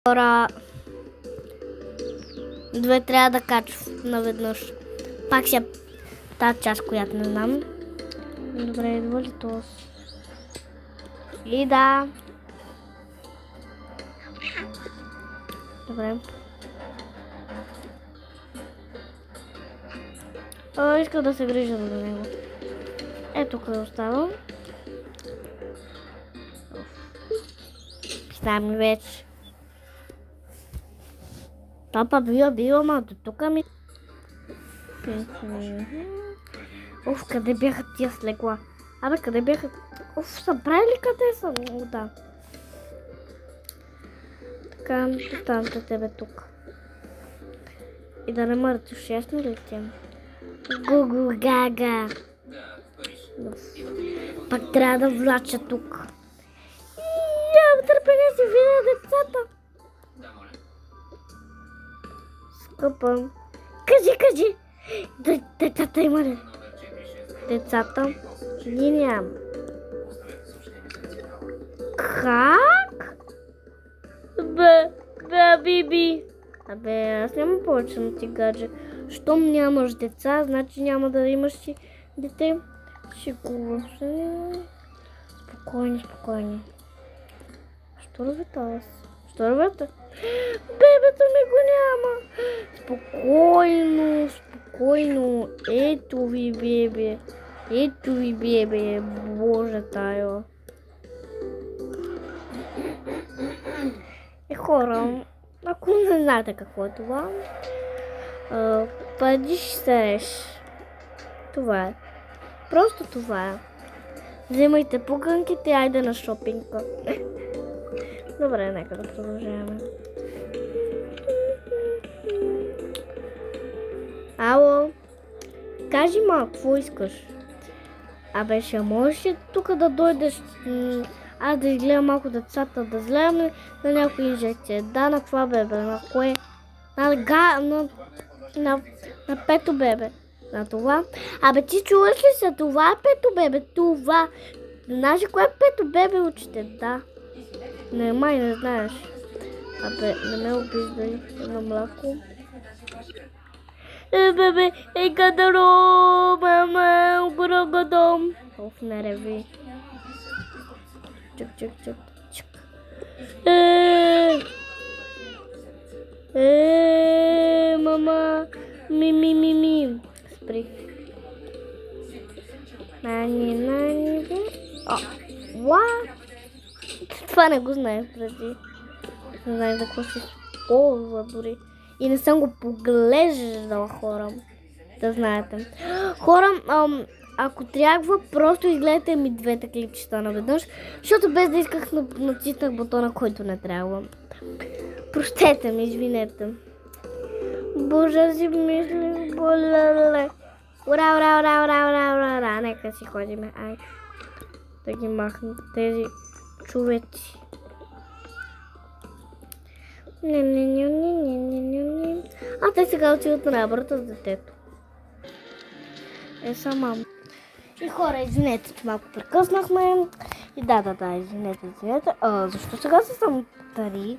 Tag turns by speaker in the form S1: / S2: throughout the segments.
S1: Хора, две трябва да качвам наведнъж. Пак ще тази част, която не знам. Добре, идва ли това? И да. Добре. Иска да се грижа за него. Ето къде оставам. Писам ми вече. Папа била, ма до тук ми. Къде бяха тия слегла? Абе, къде бяха? Събрали ли къде са? Да. Така, оставам за тебе тук. И да не мъртвиш, ясно ли ти? Гугу гага. Пак трябва да влача тук. Нямам търпение си видя децата. Скъпа. Кажи. Децата има ли? Децата? Ги нямам. Как? Биби. Абе, аз нямам повече на ти гадже. Щом нямаш деца, значи няма да имаш си дете. Шегувам се. Спокойни. Що ръвете аз? Що ръвете? Бебето ми го няма. Спокойно. Ето ви, бебе. Боже тайо. Хора, ако не знаете какво е това, падиш се реш. Това е. Просто това е. Вземайте пуканките и айде на шопинга. Добре, нека да продължаваме. Ало, кажи малко, какво искаш? Абе, ще можеш ли тук да дойдеш? Аз да изгледам малко децата, да вземем на някои инжекция. Да, на това бебе, на кое? На пето бебе. На това. Абе, ти чуваш ли се? Това е пето бебе. Това. Знаеш кое е пето бебе, учите? Да. Не знаеш. Абе, не ме обиждай на мляко. Бебе, гадаро, мама, огрогодом. Не реви. Чик. Мама. Ми. Спри. Нани. What? Това не го знаех преди. Не знаех за какво се използва дори. И не съм го поглеждала, хора. Да знаете. Хора, ако трябва, просто изгледайте ми двете клипчета наведнъж, защото без да исках натиснах бутона, който не трябва. Простете ми, извинете. Боже, си мислих, болеле. Ура. Нека си ходиме. Айде. Да ги махнем тези човеци. Не. А те сега отиват на работа с детето. Сама. И хора, извинете, че малко прекъснахме. И да, извинете. Защо сега са само 3?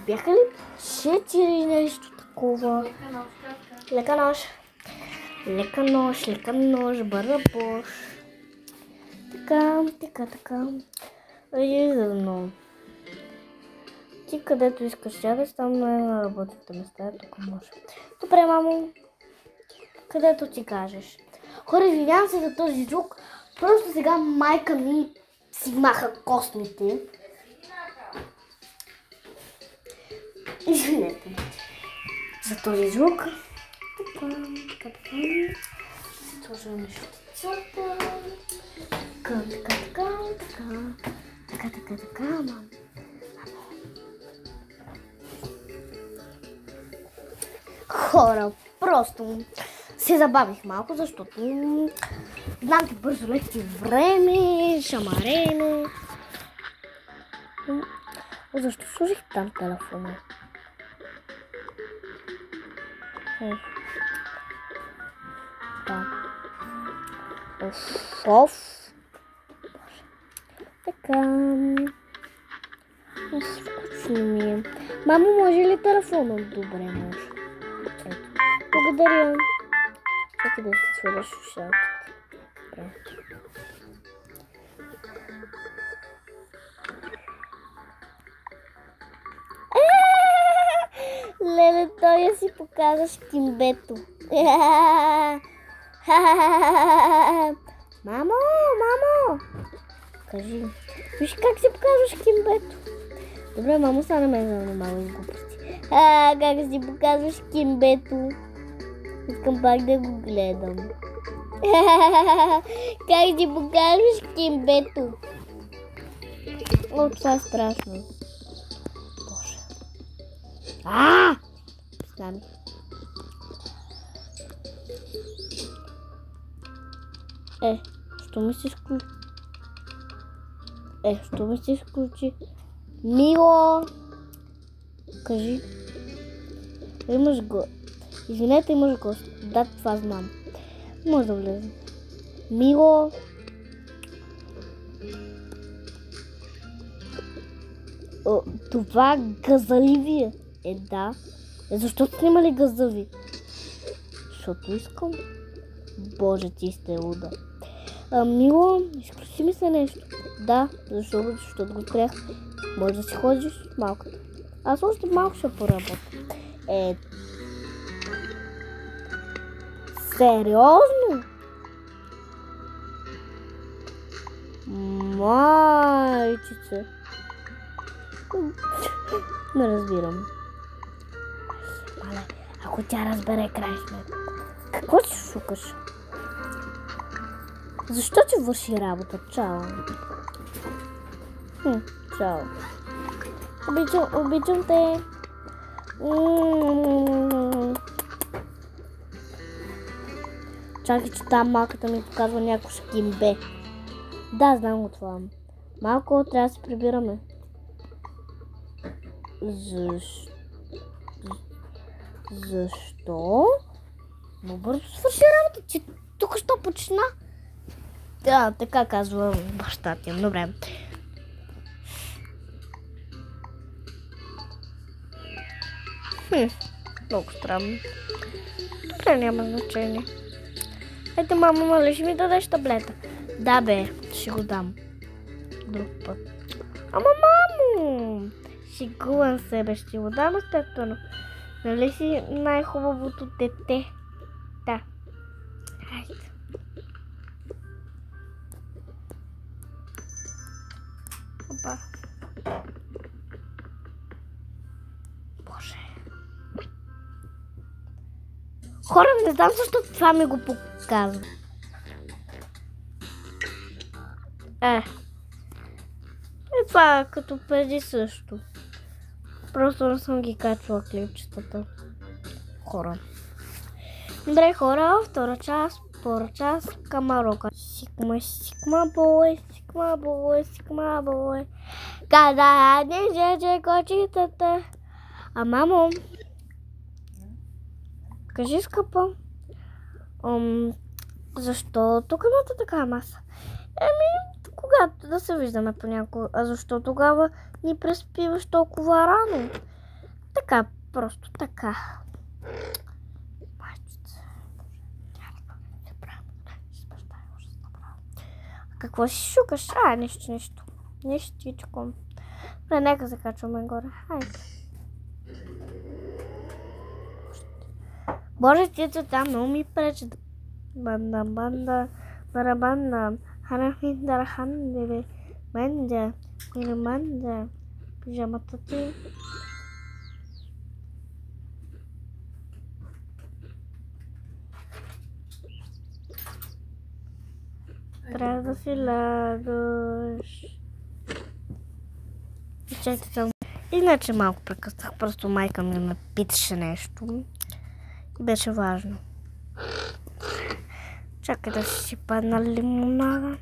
S1: Бяха ли 4 нещо такова? Лека нож, барабош. Така. Едно. Ти където искаш сядаш, там на работните места, тук може. Добре, мамо. Където ти кажеш. Хора, извинявам се за този звук. Просто сега майка ми си маха космите. Извинете за този звук. Така. Сложа нещицата. Така, мам. Хора, просто се забавих малко, защото знам, че бързо лети време, шамарене. Защо сложих там телефона? Оф. Така. Скучно ми е. Мамо, може ли телефона? Добре, може. Ето. Благодаря. Чакай да си сваля шушалката. Добре. Леле, той я си показваш кимбето. Мамо, мамо! Кажи, виж как си показваш кимбето. Добре, мамо, стана ме занимава с глупости. Как си показваш кимбето? Искам пак да го гледам. Как си показваш кимбето? О, това е страшно. Боже. Стане. Що ми се изключи? Що ми се изключи? Мило! Кажи. Имаш го. Извинете, имаш гост. Да, това знам. Може да влезе. Мило! Това газаливи е. Да. Защо снимали газави? Защото искам. Боже, ти сте луда. Мило, изключи ми се нещо. Да, защото го спрях. Може да си ходиш с малката. Аз още малко ще поработя. Сериозно? Майчице. Не разбирам. Мале, ако тя разбере край сме. Какво ти шукаш? Защо ти върши работа? Чао. Чао. Обичам те. Чакай, че там малката ми показва някакво шкимбе. Да, знам го това. Малко трябва да се прибираме. Защо? Но бързо свърши работа, че тук що почна. Да, така казва баща ти. Добре. Много странно. Добре, няма значение. Ето, мамо, моля, ще ми дадеш таблета? Да, бе, ще го дам. Друг път. Ама, мамо! Шегувам се, бе, ще го дам естествено. Нали си най-хубавото дете? Да. Хайде. Опа. Боже. Хора, не знам защо това ми го показва. Това като преди също. Просто не съм ги качвала клипчетата. Хора. Добре, хора, втора част, Камарока. Сигма бой. Kada не жеже кочетата. Мамо. Кажи, скъпа. Защо тук имате така маса? Когато да се виждаме понякога. А защо тогава ни преспиваш толкова рано? Така, просто така. Какво си шукаш? Нищо. Нещичко. Добре, нека закачваме горе. Хайде. Боже, тито там много ми пречи. Банда, барабанда. Харафиндархан, бебе. Манда. Манда. Пижамата ти. Трябва да си лягаш. Чакайте само. Иначе малко прекъснах. Просто майка ми ме питаше нещо. И беше важно. Чакай да си падна лимонада.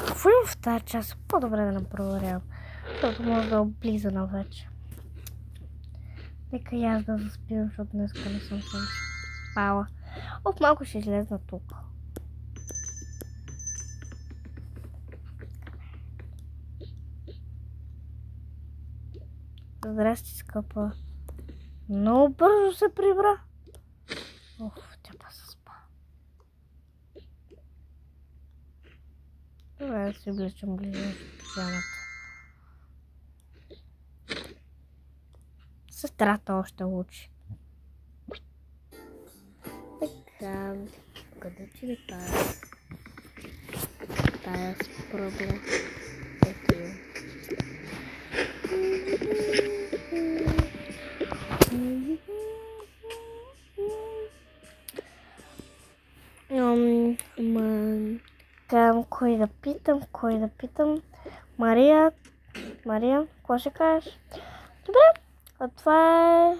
S1: Какво има в тази част? По-добре да не проверявам. Защото може да облиза на вече. Нека и аз да заспивам, защото днес не съм спала. Малко ще излезна тук. Здрасти, скъпа. Много бързо се прибра. Тя се спа. Добре, да си обличам близо пижамата. Сестрата още учи. Така, къде отиде тая с проблем? Ето я. Кой да питам? Мария, какво ще кажеш? Добре, а това е